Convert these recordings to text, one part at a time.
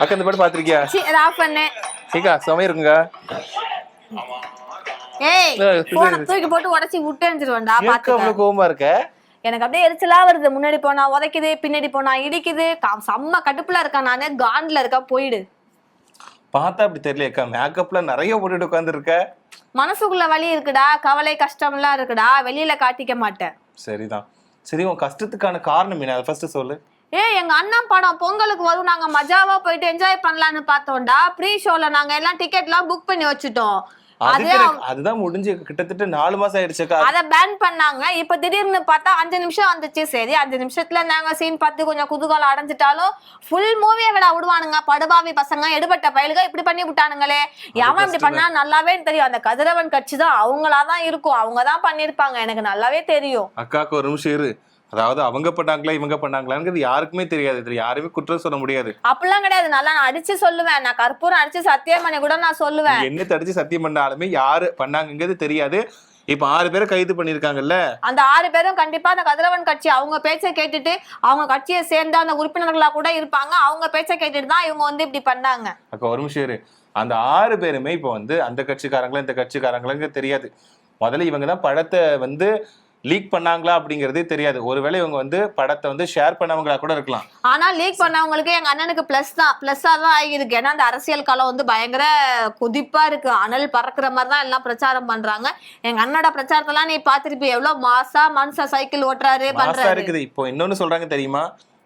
அக்கா இந்த பாட்டு பாத்திருக்கியா? ஆஃப் பண்ணேன். ஏக்கா சமையா இருக்குங்க. ஏய் போன தூக்கி போட்டு உடைச்சி விட்டு எறிஞ்சிருவேன்டா. பாத்துக்க. அவ்வளவு கோவமா இருக்க? எனக்கு அப்படியே எரிச்சலா வருது. முன்னாடி போனா உதைக்குது, பின்னாடி போனா இடிக்குது. செம்ம கடுப்புல இருக்கேன் நானு. காண்ட்ல இருக்கா போயிடு. பார்த்தா அப்படி தெரியலையக்கா, மேக்கப்ல நிறைய போட்டுட்டு உட்கார்ந்து இருக்க. மனசுக்குள்ள வலி இருக்குடா, கவலை கஷ்டம்லாம் இருக்குடா, வெளியில காட்டிக்க மாட்டேன். சரிதான். சரி, உன் கஷ்டத்துக்கான காரணம் என்ன, அதை ஃபர்ஸ்ட் சொல்லு. எங்க அண்ணன் படம் பொங்கலுக்கு வரும், நாங்க மஜாவா போயிட்டு என்ஜாய் பண்ணலான்னு பார்த்தோம்டா. ப்ரீ ஷோல நாங்க எல்லாம் டிக்கெட் எல்லாம் புக் பண்ணி வச்சுட்டோம். அதுதான் முடிஞ்சு கிட்டத்தட்ட 4 மாசம் ஆயிடுச்சுக்கா. அத பேன் பண்ணாங்க. இப்ப திடீர்னு பார்த்தா 5 நிமிஷம் வந்துச்சு. சரி 5 நிமிஷத்துல நாங்க சீன் பார்த்து கொஞ்சம் குதூகலம் அடைஞ்சிட்டாலும் ஃபுல் மூவியை விட விடுவானுங்க படுபாவி பசங்க, எடுபட்ட பயலுக இப்படி பண்ணி விட்டானுங்களே. எவன் இப்படி பண்ணா நல்லாவே தெரியும். அந்த கதிரவன் கட்சி தான் அவங்களாதான் இருக்கும், அவங்கதான் பண்ணிருப்பாங்க, எனக்கு நல்லாவே தெரியும். அக்காக்கு ஒரு நிமிஷம் இரு. அதாவது அவங்க பண்ணாங்களா இவங்க பண்ணாங்களாங்கிறது யாருக்குமே தெரியாது, யாருமே குற்றம் சொல்ல முடியாது. அப்படிலாம் கிடையாது. நல்லா நான் அடிச்சு சொல்லுவேன். நான் கற்பூரம் அடிச்சு சத்தியம் பண்ணி கூட நான் சொல்லுவேன். என்ன தடிச்சு சத்தியம் பண்ணாலுமே யாரு பண்ணாங்கிறது தெரியாது. இப்ப 6 பேரை கைது பண்ணிருக்காங்கல்ல, அந்த 6 பேரும் கண்டிப்பா அந்த கதிரவன் கட்சி அவங்க பேச்சை கேட்டுட்டு அவங்க கட்சியை சேர்ந்த அந்த உறுப்பினர்களா கூட இருப்பாங்க. அவங்க பேச்சை கேட்டுட்டு தான் இவங்க வந்து இப்படி பண்ணாங்க. அக்கா ஒரு நிமிஷம் இரு. அந்த 6 பேருமே இப்ப வந்து அந்த கட்சிக்காரங்களா இந்த கட்சிக்காரங்களுங்க தெரியாது. முதல்ல இவங்க தான் படத்தை வந்து லீக் பண்ணாங்களா அப்படிங்கறதே தெரியாது. ஒருவேளை இவங்க வந்து படத்தை வந்து ஷேர் பண்ணவங்களா கூட இருக்கலாம். ஆனா லீக் பண்ணவங்களுக்கு எங்க அண்ணனுக்கு பிளஸ்ஸா தான் ஆகிருக்கு. ஏன்னா அந்த அரசியல் காலம் வந்து பயங்கர கொதிப்பா இருக்கு. அனல் பறக்குற மாதிரி தான் எல்லாம் பிரச்சாரம் பண்றாங்க. எங்க அண்ணோட பிரச்சாரத்தெல்லாம் நீ பாத்திருப்ப, எவ்வளவு மாசா மனுஷா சைக்கிள் ஓட்டுறாரு பண்றாரு இருக்குது. இப்போ இன்னொன்னு சொல்றாங்க தெரியுமா,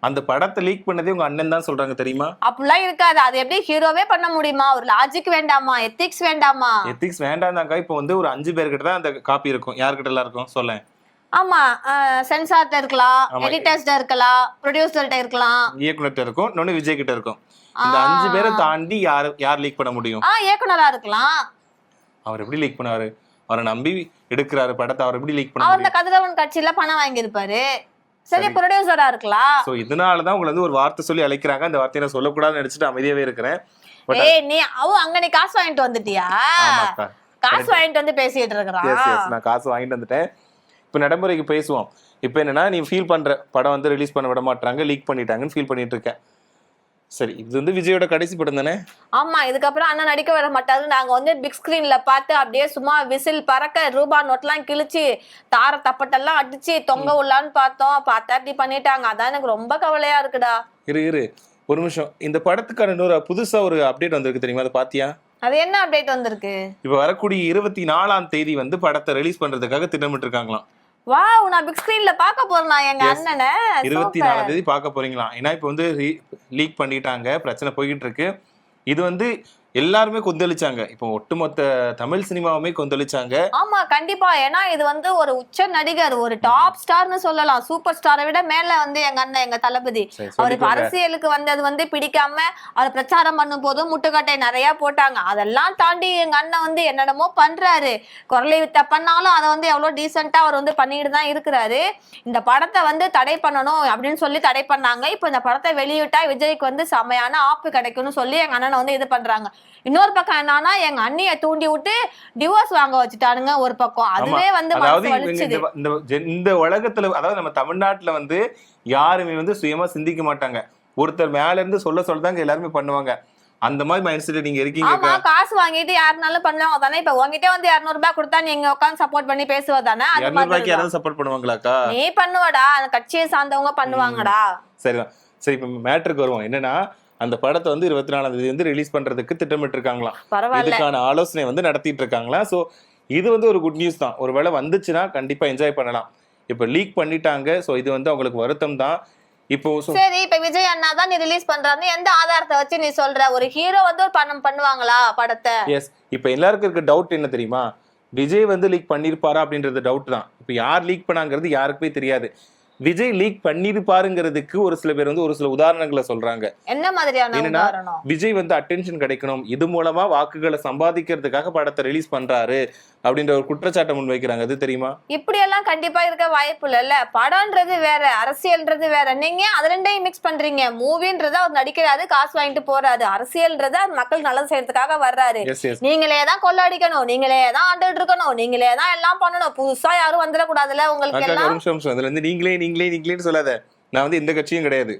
அந்த படத்தை லீக் பண்ணதே உங்க அண்ணன் தான் சொல்றாங்க தெரியுமா? அப்படிலாம் இருக்காது. அது எப்படி ஹீரோவே பண்ண முடியுமா? ஒரு லாஜிக் வேண்டாமா? எத்திக்ஸ் வேண்டாமா? எத்திக்ஸ் வேண்டாம்தாக்கா. இப்போ வந்து ஒரு 5 பேர்கிட்ட தான் அந்த காப்பி இருக்கும். யார்கிட்ட எல்லாம் இருக்கும் சொல்ல? ஆமா, சென்சார்ட்ட இருக்கலாம், எடிட்டர்ஸ்ட்ட இருக்கலாம், ப்ரொடியூசர்ட்ட இருக்கலாம், இயக்குனர்ட்ட இருக்கும், இன்னொன்னு விஜய் கிட்ட இருக்கும். இந்த 5 பேரை தாண்டி யார் லீக் பண்ண முடியும்? இயக்குனரா இருக்கலாம். அவர் எப்படி லீக் பண்ணாரு? அவரை நம்பி எடுக்கிறாரு படத்தை, அவர் எப்படி லீக் பண்ண அவர் அந்த கதிரவன் கட்சியில பணம் வாங்கி இருப்பாரு. சரி, ப்ரொடியூசரா இருக்கலாம். சோ இதனாலதான் உங்களை வந்து ஒரு வார்த்தை சொல்லி அழைக்கிறாங்க. அந்த வார்த்தையை நான் சொல்லக்கூடாதுன்னு நினைச்சிட்டு அமைதியாவே இருக்கிறேன். நீ அங்க நீ காசு வாங்கிட்டு வந்துட்டியா? காசு வாங்கிட்டு வந்து பேசிட்டு இருக்கிறான். நான் காசு வாங்கிட்டு வந்துட்டேன். இப்போ நடைமுறைக்கு பேசுவோம். இப்போ என்னன்னா, நீ ஃபீல் பண்ற படம் வந்து ரிலீஸ் பண்ண விட மாட்டாங்க, லீக் பண்ணிட்டாங்கன்னு ஃபீல் பண்ணிட்டு இருக்கேன். சரி, இது வந்து விஜயோட கடைசி படம் தானே? ஆமா, இதுக்கப்புறம் அண்ணன் நடிக்க வர மாட்டாரு. நாங்க வந்து பிக் ஸ்கிரீன்ல பார்த்து அப்படியே சும்மா விசில் பறக்க ரூபா நோட்லாம் கிழிச்சு தார தப்பட்டெல்லாம் அடிச்சு தொங்க உள்ளான்னு பார்த்தோம். பார்த்தா இப்படி பண்ணிட்டாங்க. அதான் எனக்கு ரொம்ப கவலையா இருக்குடா. இரு ஒரு நிமிஷம். இந்த படத்துக்கான இன்னொரு புதுசா ஒரு அப்டேட் வந்திருக்கு தெரியுமா? அதை பாத்தியா? அது என்ன அப்டேட் வந்திருக்கு? இப்ப வரக்கூடிய 24ஆம் தேதி வந்து படத்தை ரிலீஸ் பண்றதுக்காக திட்டமிட்டு இருக்காங்களாம். வாவ், நான் பிக் ஸ்கிரீன்ல பார்க்க போறேன் எங்க அண்ணனை. 24ஆம் தேதி பார்க்க போறீங்களா? ஏன்னா இப்ப வந்து லீக் பண்ணிட்டாங்க, பிரச்சனை போய்கிட்டு இருக்கு. இது வந்து எல்லாருமே கொந்தளிச்சாங்க. இப்போ ஒட்டுமொத்த தமிழ் சினிமாவுமே கொந்தளிச்சாங்க. ஆமா கண்டிப்பா. ஏன்னா இது வந்து ஒரு உச்ச நடிகர், ஒரு டாப் ஸ்டார்னு சொல்லலாம். சூப்பர் ஸ்டாரை விட மேல வந்து எங்க அண்ணன், எங்க தளபதி. அவருக்கு அரசியலுக்கு வந்தது வந்து பிடிக்காம அவர் பிரச்சாரம் பண்ணும் போதும் முட்டுக்கட்டை நிறைய போட்டாங்க. அதெல்லாம் தாண்டி எங்க அண்ணன் வந்து என்னென்னமோ பண்றாரு. குரலை வித்த பண்ணாலும் அதை வந்து எவ்வளவு டீசெண்டா அவர் வந்து பண்ணிட்டு தான் இருக்கிறாரு. இந்த படத்தை வந்து தடை பண்ணணும் அப்படின்னு சொல்லி தடை பண்ணாங்க. இப்ப இந்த படத்தை வெளியிட்டா விஜய்க்கு வந்து செமையான ஆப்பு கிடைக்கும்னு சொல்லி எங்க அண்ணனை வந்து இது பண்றாங்க. இன்னொரு பக்கம் என்னன்னா, எங்க அண்ணிய தூண்டி விட்டு டிவோர்ஸ் வாங்க வச்சுட்டானுங்க ஒரு பக்கம். அதுவே வந்து இந்த உலகத்துல, அதாவது நம்ம தமிழ்நாட்டுல வந்து யாருமே வந்து சுயமா சிந்திக்க மாட்டாங்க. ஒருத்தர் மேல இருந்து சொல்லதாங்க எல்லாருமே பண்ணுவாங்க. அந்த மாதிரி மைண்ட் செட் நீங்க இருக்கீங்க. ஆமா, காசு வாங்கிட்டு யாருனாலும் பண்ணுவாங்க தானே. இப்ப உங்ககிட்ட வந்து 200 ரூபாய் கொடுத்தா நீங்க உட்காந்து சப்போர்ட் பண்ணி பேசுவதானே? 200 ரூபாய்க்கு யாராவது சப்போர்ட் பண்ணுவாங்களாக்கா? நீ பண்ணுவடா, அந்த கட்சியை சார்ந்தவங்க பண்ணுவாங்கடா. சரிதான். சரி, இப்ப மேட்டருக்கு வருவோம். என்னன்னா, அந்த படத்தை வந்து 24ஆம் தேதி வந்து ரிலீஸ் பண்றதுக்கு திட்டமிட்டு இருக்காங்களாம். இதுக்கான ஆலோசனை வந்து நடத்திட்டு இருக்காங்களா. சோ இது வந்து ஒரு குட் நியூஸ் தான். ஒருவேளை வந்துச்சுன்னா கண்டிப்பா என்ஜாய் பண்ணலாம். இப்ப லீக் பண்ணிட்டாங்க. சோ இது வந்து அவங்களுக்கு வருத்தம் தான். இப்போ சரி, இப்ப விஜய் அண்ணா தான் நீ ரிலீஸ் பண்றாருன்னு எந்த ஆதாரத்தை வச்சு நீ சொல்ற? ஒரு ஹீரோ வந்து ஒரு பணம் பண்ணுவாங்களா படத்தை? எஸ். இப்ப எல்லாருக்கும் இருக்க டவுட் என்ன தெரியுமா? விஜய் வந்து லீக் பண்ணிருப்பாரா அப்படின்றது டவுட் தான். இப்ப யார் லீக் பண்ணாங்கிறது யாருக்குமே தெரியாது. விஜய் லீக் பண்ணிருப்பாருங்கிறதுக்கு ஒரு சில பேர் வந்து ஒரு சில உதாரணங்களை சொல்றாங்க. என்ன மாதிரியான உதாரணம்? விஜய் வந்து அட்டென்ஷன் கிடைக்கணும், இது மூலமா வாக்குகளை சம்பாதிக்கிறதுக்காக படத்தை ரிலீஸ் பண்றாரு அப்படின்ற ஒரு குற்றச்சாட்டை முன்வைக்கிறாங்க. அது தெரியுமா? இப்படி எல்லாம் கண்டிப்பா இருக்க வாய்ப்பு இல்ல. படம்ன்றது வேற, அரசியல்ன்றது வேற. நீங்க அது ரெண்டையும் மிக்ஸ் பண்றீங்க. மூவின்றது அவர் நடிக்கிறாரு, காசு வாங்கிட்டு போறாரு. அரசியல்ன்றது மக்கள் நல்லது செய்யறதுக்காக வர்றாரு. நீங்களே தான் கொள்ளடிக்கணும், நீங்களே தான் ஆண்டுட்டு இருக்கணும், நீங்களே தான் எல்லாம் பண்ணணும். புதுசா யாரும் வந்துடக்கூடாதுல உங்களுக்கு எல்லாம். அதுல இருந்து நீங்களே சொல்லாத. நான் வந்து எந்த கட்சியும் கிடையாது.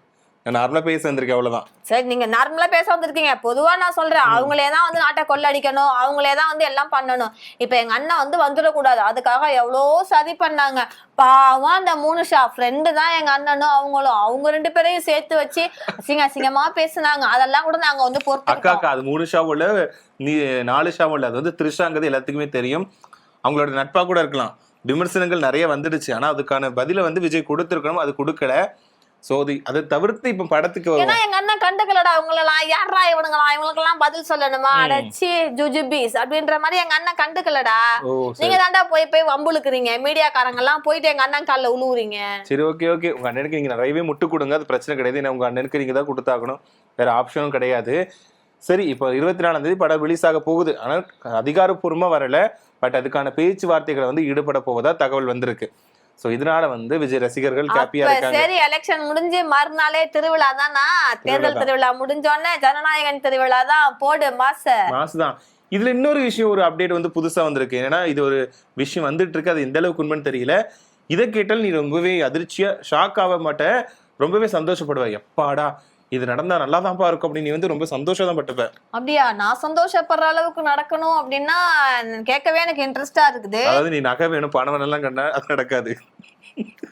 நான் நார்மலா பேச வந்திருக்கேன் அவ்வளவுதான். சரி, நீங்க நார்மலா பேச வந்திருக்கீங்க. பொதுவா நான் சொல்றேன், அவங்களேதான் வந்து நாட்டை கொள்ளடிக்கணும், அவங்களேதான் வந்து எல்லாம் பண்ணணும். இப்ப எங்க அண்ணன் வந்து வந்துடக்கூடாது, அதுக்காக எவ்வளவோ சதி பண்ணாங்க. பாவம் அந்த 3 ஷா ஃப்ரெண்டு தான் எங்க அண்ணனும் அவங்களும், அவங்க 2 பேரையும் சேர்த்து வச்சு அசிங்கமா பேசுனாங்க. அதெல்லாம் கூட நாங்க வந்து அக்கா அது 3 ஷாவும் இல்ல, நீ 4 ஷாவும் இல்ல, அது வந்து த்ரிஷாங்கிறது எல்லாத்துக்குமே தெரியும். அவங்களோட நட்பா கூட இருக்கலாம். விமர்சனங்கள் நிறைய வந்துடுச்சு, ஆனா அதுக்கான பதில வந்து விஜய் கொடுத்திருக்கணும், அது கொடுக்கல. சோ அதை தவிர்த்து இப்ப படத்துக்கு ஏன்னா எங்க அண்ணன் கண்டுக்கலடா இவங்களெல்லாம், யாரா இவனுங்களா, இவங்களுக்கு எல்லாம் பதில் சொல்லணுமா, அடச்சி ஜுஜுபீஸ் அப்படின்ற மாதிரி எங்க அண்ணன் கண்டுக்கலடா. நீங்க தாண்டா போய் வம்புழுக்குறீங்க, மீடியாக்காரங்க எல்லாம் போயிட்டு எங்க அண்ணன் காலில் உழுவுறீங்க. சரி, ஓகே, உங்க அண்ணனுக்கு நீங்க நிறையவே முட்டு கொடுங்க, அது பிரச்சனை கிடையாது. ஏன்னா உங்க அண்ணனுக்கு நீங்க தான் கொடுத்தாகணும், வேற ஆப்ஷனும் கிடையாது. சரி, இப்போ 24ஆம் தேதி படம் ரிலீஸ் ஆக போகுது, ஆனால் அதிகாரப்பூர்வமா வரல. பட் அதுக்கான பேச்சுவார்த்தைகளை வந்து ஈடுபட போவதா தகவல் வந்திருக்கு. சோ இதனால வந்து விஜய் ரசிகர்கள் ஹாப்பியா இருக்காங்க. சரி, எலெக்ஷன் முடிஞ்சு மறுநாளே திருவிழா தானா, தேர்தல் திருவிழா முடிஞ்சோடனே ஜனநாயகன் திருவிழா தான், போடு மாசு தான். இதுல இன்னொரு விஷயம், ஒரு அப்டேட் வந்து புதுசா வந்திருக்கு. ஏன்னா இது ஒரு விஷயம் வந்துட்டு இருக்கு, அது எந்த அளவுக்கு உண்மைன்னு தெரியல. இதை கேட்டால் நீ ரொம்பவே அதிர்ச்சியா ஷாக் ஆக மாட்ட, ரொம்பவே சந்தோஷப்படுவ. எப்பாடா இது நடந்தா நல்லாதான்ப்பா இருக்கும் அப்படின்னு நீ வந்து ரொம்ப சந்தோஷம் தான் பட்டுப்ப. அப்படியா? நான் சந்தோஷப்படுற அளவுக்கு நடக்கணும் அப்படின்னா கேட்கவே எனக்கு இன்ட்ரெஸ்டா இருக்குது. அதாவது நீ நகை வேணும் பணம் எல்லாம் கண்டா அது நடக்காது.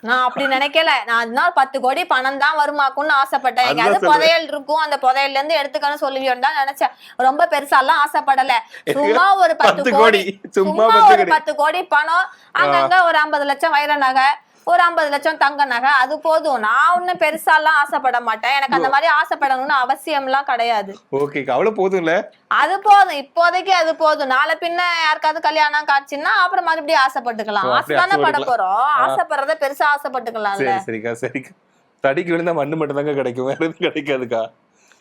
நான் அப்படி நினைக்கல. நான் அதனால 10 கோடி பணம் தான் வருமாக்கும்னு ஆசைப்பட்டேன். எங்கயாவது புதையல் இருக்கும், அந்த புதையல்ல இருந்து எடுத்துக்கணும் சொல்லுவியோன்னு தான் நினைச்சேன். ரொம்ப பெருசாலாம் ஆசைப்படல. சும்மா ஒரு 10 கோடி, சும்மா ஒரு 10 கோடி பணம், அங்கங்க ஒரு 50 லட்சம் வைர நகை, ஒரு 50 லட்சம் தங்க நகை, அது போதும். நான் ஒன்னும் பெருசாலாம் ஆசைப்பட மாட்டேன். எனக்கு அந்த மாதிரி ஆசைப்படணும்னு அவசியம் எல்லாம் கிடையாது. ஓகே, அவ்வளவு போதும்ல, அது போதும். இப்போதைக்கு அது போதும். நாளை பின்ன யாருக்காவது கல்யாணம் காட்சின்னா அப்புறம் மறுபடியும் ஆசைப்பட்டுக்கலாம். ஆசைதானே பட போறோம், ஆசைப்படுறத பெருசா ஆசைப்பட்டுக்கலாம்ல. சரிக்கா, தடிக்கு விழுந்தா மண்ணு மட்டும் தாங்க கிடைக்கும், வேற எதுவும் கிடைக்காதுக்கா.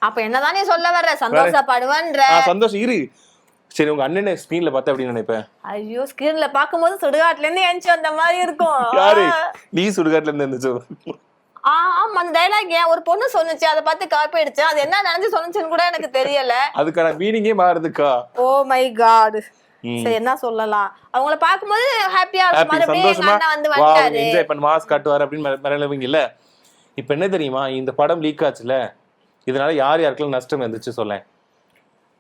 அப்ப என்னதான் நீ சொல்ல வர்ற? சந்தோஷப்படுவன்ற சந்தோஷம் இரு. சரி, உங்க அண்ணனை ஸ்கிரீன்ல பார்த்தா அப்படின்னு நினைப்பேன். ஐயோ, ஸ்கிரீன்ல பாக்கும்போது சுடுகாட்டுல இருந்து எஞ்சி வந்த மாதிரி இருக்கும். யாரு நீ? சுடுகாட்டுல இருந்து இருந்துச்சு. ஆமா, அந்த டைலாக் ஏன் ஒரு பொண்ணு சொன்னுச்சு, அதை பார்த்து காப்பி அடிச்சு, அது என்ன நினைச்சு சொன்னுச்சுன்னு கூட எனக்கு தெரியல. அதுக்கான மீனிங்கே மாறுதுக்கா. Oh my God. சரி, என்ன சொல்லலாம், அவங்கள பாக்கும்போது ஹாப்பியா வந்து என்ஜாய் பண்ண மாஸ் காட்டுவார் அப்படின்னு மிரளவங்க இல்ல. இப்ப என்ன தெரியுமா, இந்த படம் லீக் ஆச்சுல, இதனால யார் யாருக்கெல்லாம் நஷ்டம் வந்துச்சு சொல்ல.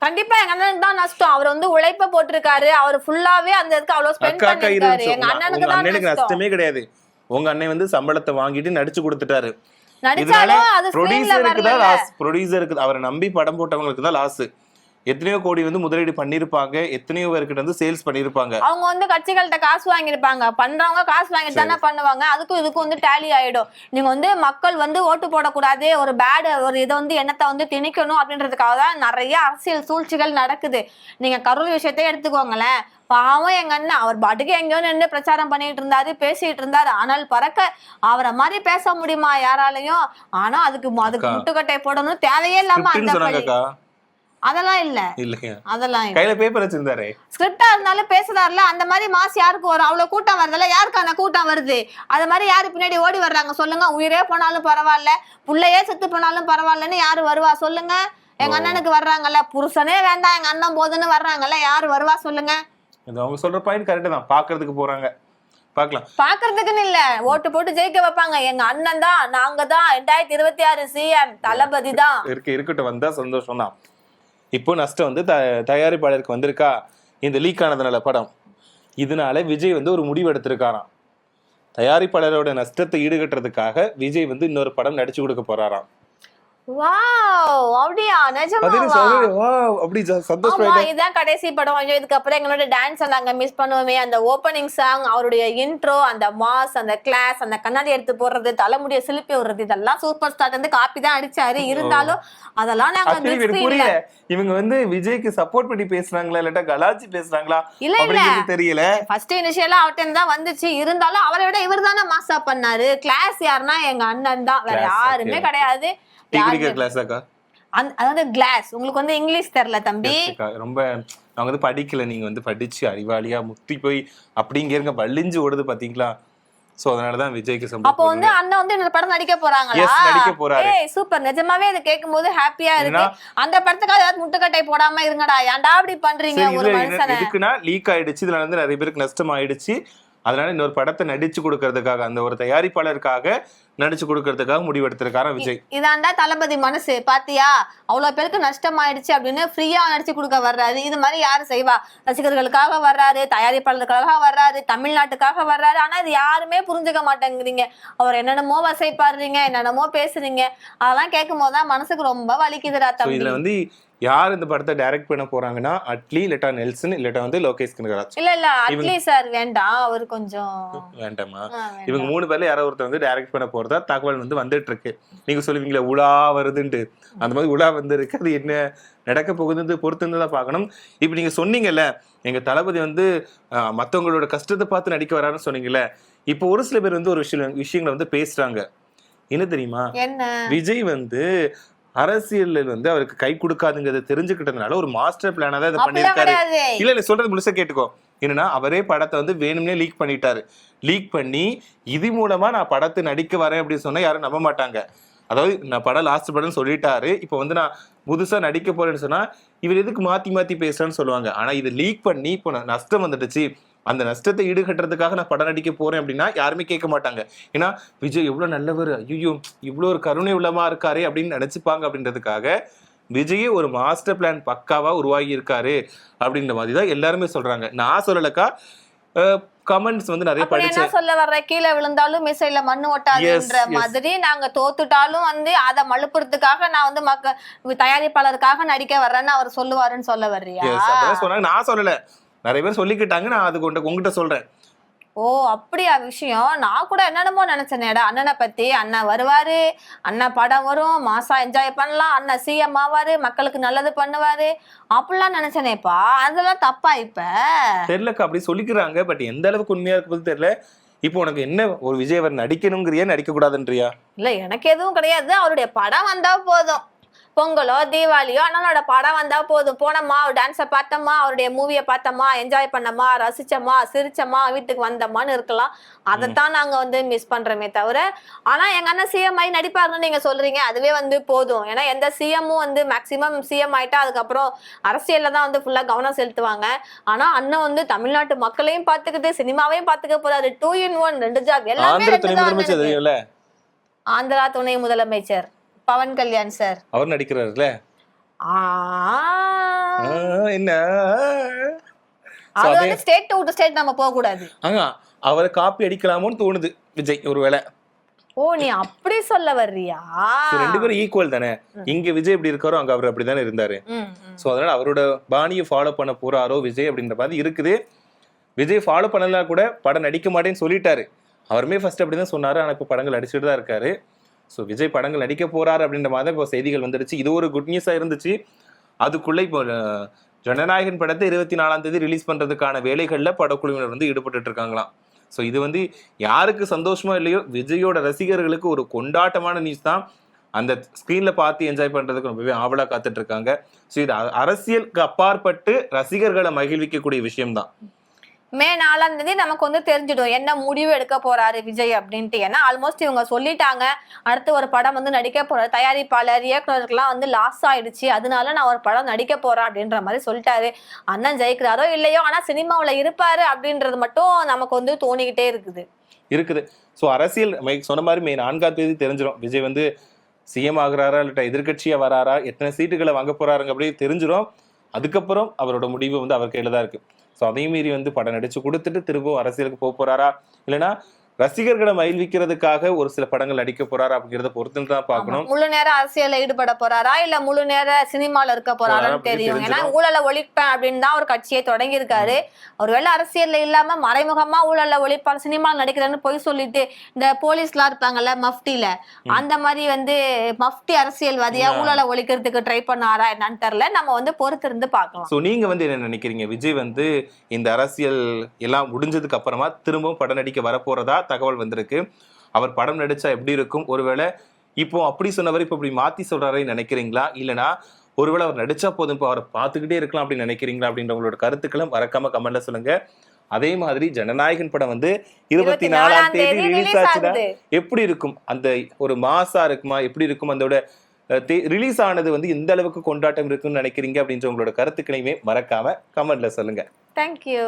கண்டிப்பா எங்க அண்ணனுக்கு தான் நஷ்டம். அவர் வந்து உழைப்ப போட்டிருக்காரு, அவர் ஃபுல்லாவே அந்த இதுக்கு அவ்வளவு ஸ்பெண்ட் பண்ணிருக்காரு. எங்க அண்ணனுக்கு தான் நஷ்டமே கிடையாது. உங்க அண்ணன் வந்து சம்பளத்தை வாங்கிட்டு நடிச்சு கொடுத்துட்டாரு. நடிச்சாலும் அது ப்ரொடியூசருக்கு தான் லாஸ். ப்ரொடியூசருக்கு, அவரை நம்பி படம் போட்டவங்களுக்கு தான் லாஸ். எத்தனையோ கோடி வந்து முதலீடு பண்ணிருப்பாங்க, எத்தனையோ பேர்கிட்ட வந்து சேல்ஸ் பண்ணிருப்பாங்க. அவங்க வந்து கட்சிகள்கிட்ட காசு வாங்கிருப்பாங்க, பண்றவங்க காசு வாங்கிட்டு தானே பண்ணுவாங்க. அதுக்கும் இதுக்கும் வந்து டேலி ஆயிடும். நீங்க வந்து மக்கள் வந்து ஓட்டு போடக்கூடாது, ஒரு பேட் ஒரு இதை வந்து எண்ணத்தை வந்து திணிக்கணும் அப்படின்றதுக்காக தான் நிறைய அரசியல் சூழ்ச்சிகள் நடக்குது. நீங்க கரூர் விஷயத்தையே எடுத்துக்கோங்களேன். பாவம் எங்க அண்ணன், அவர் பாட்டுக்கு எங்கேயோ நின்று பிரச்சாரம் பண்ணிட்டு இருந்தாரு, பேசிட்டு இருந்தாரு. ஆனால் பறக்க அவரை மாதிரி பேச முடியுமா யாராலையும்? ஆனா அதுக்கு முட்டுக்கட்டை போடணும், தேவையே இல்லாம அந்த அதெல்லாம் இல்ல. அதெல்லாம் கையில பேப்பர் வச்சிருந்தாரு, ஸ்கிரிப்டா இருந்தாலும் பேசுறாருல. அந்த மாதிரி மாஸ் யாருக்கு வரும்? அவ்வளவு கூட்டம் வருதுல்ல, யாருக்கான கூட்டம் வருது? அது மாதிரி யாரு பின்னாடி ஓடி வர்றாங்க சொல்லுங்க? உயிரே போனாலும் பரவாயில்ல, புள்ளையே செத்து போனாலும் பரவாயில்லன்னு யாரு வருவா சொல்லுங்க? எங்க அண்ணனுக்கு வர்றாங்கல்ல, புருஷனே வேண்டாம் எங்க அண்ணன் போதுன்னு வர்றாங்கல்ல, யாரு வருவா சொல்லுங்க? அவங்க சொல்ற பாயிண்ட் கரெக்ட் தான். பாக்குறதுக்கு போறாங்க, பாக்குறதுக்குன்னு இல்ல, ஓட்டு போட்டு ஜெயிக்க வைப்பாங்க. எங்க அண்ணன் தான், நாங்க தான் 2026 சிஎம் தளபதி தான். இருக்கட்டும், வந்தா சந்தோஷம் தான். இப்போ நஷ்டம் வந்து தயாரிப்பாளருக்கு வந்திருக்கா இந்த லீக் ஆனதுனால படம். இதனால விஜய் வந்து ஒரு முடிவு எடுத்திருக்காராம். தயாரிப்பாளரோட நஷ்டத்தை ஈடுகட்டுறதுக்காக விஜய் வந்து இன்னொரு படம் நடிச்சு கொடுக்க போறாராம். வாவ், அப்படியா? நிஜமாவா? அப்படி சந்தோஷமா. இதான் கடைசி படம். ஐயோ, இதுக்கு அப்புறம் எங்களோட டான்ஸ் நாங்க மிஸ் பண்ணுவோமே. அந்த ஓப்பனிங் சாங், அவருடைய இன்ட்ரோ, அந்த மாஸ், அந்த கிளாஸ், அந்த கண்ணாடி எடுத்து போடுறது, தலைமுடிய சிலுப்பி விடுறது, இதெல்லாம் சூப்பர் ஸ்டார் வந்து காப்பி தான் அடிச்சாரு. இருந்தாலும் அதெல்லாம் நாங்க புரியல. இவங்க வந்து விஜய்க்கு சப்போர்ட் பண்ணி பேசுறாங்களா இல்லட்டா கலாச்சி பேசுறாங்களா அப்படிங்கிறது தெரியல. ஃபர்ஸ்ட் இனிஷியலா அவர்ட்ட தான் வந்துச்சு. இருந்தாலும் அவரை விட இவர் தானே மாசா பண்ணாரு. கிளாஸ் யாருன்னா எங்க அண்ணன் தான், வேற யாருமே கிடையாது. அதாவது கிளாஸ், உங்களுக்கு வந்து இங்கிலீஷ் தெரியல தம்பி. ரொம்ப நாங்க வந்து படிக்கல, நீங்க வந்து படிச்சு அறிவாளியா முத்தி போய் அப்படிங்க வள்ளிஞ்சு ஓடுது பாத்தீங்களா. சோ அதனாலதான் விஜய்க்கு சம்பளம். அப்போ வந்து அண்ணன் வந்து இந்த படம் நடிக்க போறாங்களா? நடிக்க போறாரு. சூப்பர். நிஜமாவே இத கேட்கும்போது ஹாப்பியா இருக்கு. அந்த படத்துக்கு ஏதாவது முட்டுக்கட்டை போடாம இருங்கடா, ஏன்டா அப்படி பண்றீங்க ஒரு மனுஷனை? இதுக்குன்னா லீக் ஆயிடுச்சு, இதுல வந்து நிறைய பேருக்கு நஷ்டம் ஆயிடுச்சு. அதனால இன்னொரு படத்தை நடிச்சு கொடுக்கறதுக்காக, அந்த ஒரு தயாரிப்பாளருக்காக நடிச்சு கொடுக்கறதுக்காக முடிவெடுத்திருக்காரா விஜய். இதாண்டா தளபதி மனசு பாத்தியா, அவ்வளவு பேருக்கு நஷ்டம் ஆயிடுச்சு அப்படின்னு ஃப்ரீயா நடிச்சு கொடுக்க வர்றாரு. இது மாதிரி யாரு செய்வா? ரசிகர்களுக்காக வர்றாரு, தயாரிப்பாளர்களுக்காக வர்றாரு, தமிழ்நாட்டுக்காக வர்றாரு. ஆனா இது யாருமே புரிஞ்சுக்க மாட்டேங்கிறீங்க. அவர் என்னென்னமோ வசைப்பாடுறீங்க, என்னென்னமோ பேசுறீங்க. அதெல்லாம் கேட்கும் போதுதான் மனசுக்கு ரொம்ப வலிக்குதுடா தம்பி. இதுல வந்து யார் இந்த படத்தை டைரக்ட் பண்ண போறாங்கன்னா அட்லி இல்லட்டா நெல்சன் இல்லட்டா வந்து லோகேஷ் கனகராஜ். இல்ல அட்லி சார் வேண்டாம், அவர் கொஞ்சம் வேண்டாமா? இவங்க 3 பேர்ல யாரோ ஒருத்தர் வந்து டைரக்ட் பண்ண போறதா தகவல் வந்து வந்துட்டு இருக்கு. நீங்க சொல்லுவீங்களா உலா வருதுன்ட்டு, அந்த மாதிரி உலா வந்து இருக்கு. அது என்ன நடக்க போகுது பொறுத்து தான் பார்க்கணும். இப்ப நீங்க சொன்னீங்கல்ல எங்க தளபதி வந்து மத்தவங்களோட கஷ்டத்தை பார்த்து நடிக்க வராருன்னு சொன்னீங்கல்ல, இப்போ ஒரு சில பேர் வந்து ஒரு விஷயங்களை வந்து பேசுறாங்க. என்ன தெரியுமா? விஜய் வந்து அரசியல் வந்து அவருக்கு கை கொடுக்காதுங்கிறத தெரிஞ்சுக்கிட்டதுனால ஒரு மாஸ்டர் பிளானா தான் இதை பண்ணிருக்காரு. இல்ல சொல்றது முழுசா கேட்டுக்கோ. என்னன்னா அவரே படத்தை வந்து வேணும்னே லீக் பண்ணிட்டாரு. லீக் பண்ணி இது மூலமா நான் படத்தை நடிக்க வரேன் அப்படின்னு சொன்னா யாரும் நம்ப மாட்டாங்க. அதாவது நான் படம் லாஸ்ட் படம் சொல்லிட்டாரு, இப்போ வந்து நான் புதுசா நடிக்க போறேன்னு சொன்னா இவர் எதுக்கு மாத்தி பேசுறேன்னு சொல்லுவாங்க. ஆனா இது லீக் பண்ணி இப்போ நஷ்டம் வந்துடுச்சு, அந்த நஷ்டத்தை ஈடுகட்டுறதுக்காக நான் படம் நடிக்க போறேன் அப்படின்னா யாருமே கேட்க மாட்டாங்க. ஏன்னா விஜய் எவ்வளவு நல்லவர், ஐயோ இவ்வளவு ஒரு கருணை உள்ளமா இருக்காரு அப்படின்னு நினைச்சுப்பாங்க. அப்படின்றதுக்காக விஜய் ஒரு மாஸ்டர் பிளான் பக்காவா உருவாகி இருக்காரு அப்படின்ற மாதிரி தான் எல்லாருமே சொல்றாங்க. நான் சொல்லலக்கா, கமெண்ட்ஸ் வந்து நிறைய படிச்சேன். என்ன சொல்ல வர்ற, கீழே விழுந்தாலும் மிசைல மண்ணு ஒட்டாதுன்ற மாதிரி நாங்க தோத்துட்டாலும் வந்து அதை மழுப்புறதுக்காக நான் வந்து தயாரிப்பாளருக்காக நடிக்க வர்றேன்னு அவர் சொல்லுவாருன்னு சொல்ல வர்றியா? சொன்னாங்க, நான் சொல்லல, நிறைய பேர் சொல்லிக்கிட்டாங்க. நான் அது உங்ககிட்ட சொல்றேன். ஓ அப்படியா விஷயம்? நான் கூட என்னென்னமோ நினைச்சேனேடா அண்ணனை பத்தி. அண்ணன் வருவாரு, அண்ணன் படம் வரும், மாசா என்ஜாய் பண்ணலாம், அண்ணன் சிஎம் ஆவாரு, மக்களுக்கு நல்லது பண்ணுவாரு அப்படிலாம் நினைச்சேனேப்பா. அதெல்லாம் தப்பா? இப்ப தெரியலக்கா, அப்படி சொல்லிக்கிறாங்க. பட் எந்த அளவுக்கு உண்மையா இருக்கு தெரியல. இப்போ உனக்கு என்ன, ஒரு விஜய் அவர் நடிக்கணுங்கிறியா நடிக்க கூடாதுன்றியா? இல்ல எனக்கு எதுவும் கிடையாது, அவருடைய படம் வந்தா போதும். பொங்கலோ தீபாவளியோ அண்ணனோட படம் வந்தா போதும். போனோமா, அவர் டான்ஸை பார்த்தோமா, அவருடைய மூவியை பார்த்தோமா, என்ஜாய் பண்ணோமா, ரசிச்சோமா, சிரிச்சோமா, வீட்டுக்கு வந்தோமான்னு இருக்கலாம். அதைத்தான் நாங்க வந்து மிஸ் பண்றோமே தவிர. ஆனா எங்க அண்ணன் சிஎம் ஆகி நடிப்பாருன்னு நீங்க சொல்றீங்க, அதுவே வந்து போதும். ஏன்னா எந்த சிஎம்மும் வந்து மேக்சிமம் சிஎம் ஆயிட்டா அதுக்கப்புறம் அரசியல்ல தான் வந்து ஃபுல்லா கவனம் செலுத்துவாங்க. ஆனா அண்ணன் வந்து தமிழ்நாட்டு மக்களையும் பார்த்துக்கிட்டு சினிமாவையும் பார்த்துக்க போறாரு. 2 in 1, 2 ஜாப் எல்லாமே. ஆந்திரா துணை முதலமைச்சர் பவன் கல்யாண் சார் அவர் நடிக்கிறாருல. என்ன அது வந்து ஸ்டேட் டு ஸ்டேட் நம்ம போக கூடாது. அவரை காப்பி அடிக்கலாமோன்னு தோணுது விஜய் ஒருவேளை. ஓ நீ அப்படி சொல்ல வர்றியா? ரெண்டு பேரும் ஈக்குவல் தானே. இங்க விஜய் எப்படி இருக்காரோ அங்க அவர் அப்படித்தானே இருந்தாரு. சோ அதனால அவரோட பாணியை ஃபாலோ பண்ண போறாரோ விஜய் அப்படின்ற மாதிரி இருக்குது. விஜய் ஃபாலோ பண்ணலாம் கூட படம் நடிக்க மாட்டேன்னு சொல்லிட்டாரு. அவருமே ஃபர்ஸ்ட் அப்படிதான் சொன்னாரு. ஆனா இப்ப படங்கள் நடிச்சுட்டு தான் இருக்காரு. ஸோ விஜய் படங்கள் நடிக்க போறாரு அப்படின்ற மாதிரி இப்போ செய்திகள் வந்துடுச்சு. இது ஒரு குட் நியூஸா இருந்துச்சு. அதுக்குள்ள இப்போ ஜனநாயகன் படத்தை 24ஆம் தேதி ரிலீஸ் பண்றதுக்கான வேலைகள்ல படக்குழுவினர் வந்து ஈடுபட்டு இருக்காங்களாம். ஸோ இது வந்து யாருக்கு சந்தோஷமா இல்லையோ, விஜயோட ரசிகர்களுக்கு ஒரு கொண்டாட்டமான நியூஸ் தான். அந்த ஸ்கிரீன்ல பார்த்து என்ஜாய் பண்றதுக்கு ரொம்பவே ஆவலா காத்துட்டு இருக்காங்க. ஸோ இது அரசியலுக்கு அப்பாற்பட்டு ரசிகர்களை மகிழ்விக்கக்கூடிய விஷயம்தான். மே 4ஆம் தேதி நமக்கு வந்து தெரிஞ்சிடும் என்ன முடிவு எடுக்க போறாரு விஜய் அப்படின்ட்டு. ஏன்னா ஆல்மோஸ்ட் இவங்க சொல்லிட்டாங்க அடுத்து ஒரு படம் வந்து நடிக்க போறாரு. தயாரிப்பாளர் இயக்குனருக்குலாம் வந்து லாஸ் ஆயிடுச்சு, அதனால நான் ஒரு படம் நடிக்க போறேன் அப்படின்ற மாதிரி சொல்லிட்டாரு. அண்ணன் ஜெயிக்கிறாரோ இல்லையோ, ஆனா சினிமாவுல இருப்பாரு அப்படின்றது மட்டும் நமக்கு வந்து தோணிக்கிட்டே இருக்குது. ஸோ அரசியல் சொன்ன மாதிரி மே 4ஆம் தேதி தெரிஞ்சிடும் விஜய் வந்து சிஎம் ஆகுறாரா இல்ல எதிர்கட்சியா வராரா, எத்தனை சீட்டுகளை வாங்க போறாருங்க அப்படி தெரிஞ்சிடும். அதுக்கப்புறம் அவரோட முடிவு வந்து அவர் கையில தான் இருக்கு. ஸோ அதையும் மீறி வந்து படம் நடிச்சு கொடுத்துட்டு திரும்பவும் அரசியலுக்கு போக போறாரா, இல்லைன்னா ரசிகர்களை மகிழ்விக்கிறதுக்காக ஒரு சில படங்கள் நடிக்க போறாரா அப்படிங்கறத பொறுத்து தான் பார்க்கணும். முழு நேர அரசியல்ல ஈடுபட போறாரா இல்ல முழு நேர சினிமால இருக்க போறாரான்னு தெரியும். ஏன்னா ஊழலை ஒழிப்பேன் அப்படின்னு தான் ஒரு கட்சியை தொடங்கி இருக்காரு. ஒருவேளை அரசியல்ல இல்லாம மறைமுகமா ஊழல்ல ஒழிப்பார், சினிமாவில் நடிக்கிறேன்னு போய் சொல்லிட்டு இந்த போலீஸ்லாம் இருப்பாங்கல்ல மஃப்டில, அந்த மாதிரி வந்து மஃப்டி அரசியல்வாதியா ஊழலை ஒழிக்கிறதுக்கு ட்ரை பண்ணாரா என்னன்னு தெரியல. நம்ம வந்து பொறுத்து இருந்து பார்க்கலாம். ஸோ நீங்க வந்து என்ன நினைக்கிறீங்க? விஜய் வந்து இந்த அரசியல் எல்லாம் முடிஞ்சதுக்கு அப்புறமா திரும்பவும் படம் நடிக்க வரப்போறதா தகவல் வந்திருக்கு. அவர் படம் நடிச்சா எப்படி இருக்கும்? ஒருவேளை இப்போ அப்படி சொன்னவர் இப்போ இப்படி மாத்தி சொல்றாரு நினைக்கிறீங்களா, இல்லனா ஒருவேளை அவர் நடிச்சா போதும் இப்போ அவரை பார்த்துக்கிட்டே இருக்கலாம் அப்படின்னு நினைக்கிறீங்களா அப்படின்ற உங்களோட கருத்துக்களை மறக்காம கமெண்ட்ல சொல்லுங்க. அதே மாதிரி ஜனநாயகன் படம் வந்து 24ஆம் தேதி ரிலீஸ் ஆச்சுன்னா எப்படி இருக்கும்? அந்த ஒரு மாசா இருக்குமா, எப்படி இருக்கும்? அதோட ரிலீஸ் ஆனது வந்து எந்த அளவுக்கு கொண்டாட்டம் இருக்குன்னு நினைக்கிறீங்க அப்படின்ற உங்களோட கருத்துக்களையுமே மறக்காம கமெண்ட்ல சொல்லுங்க. தேங்க்யூ.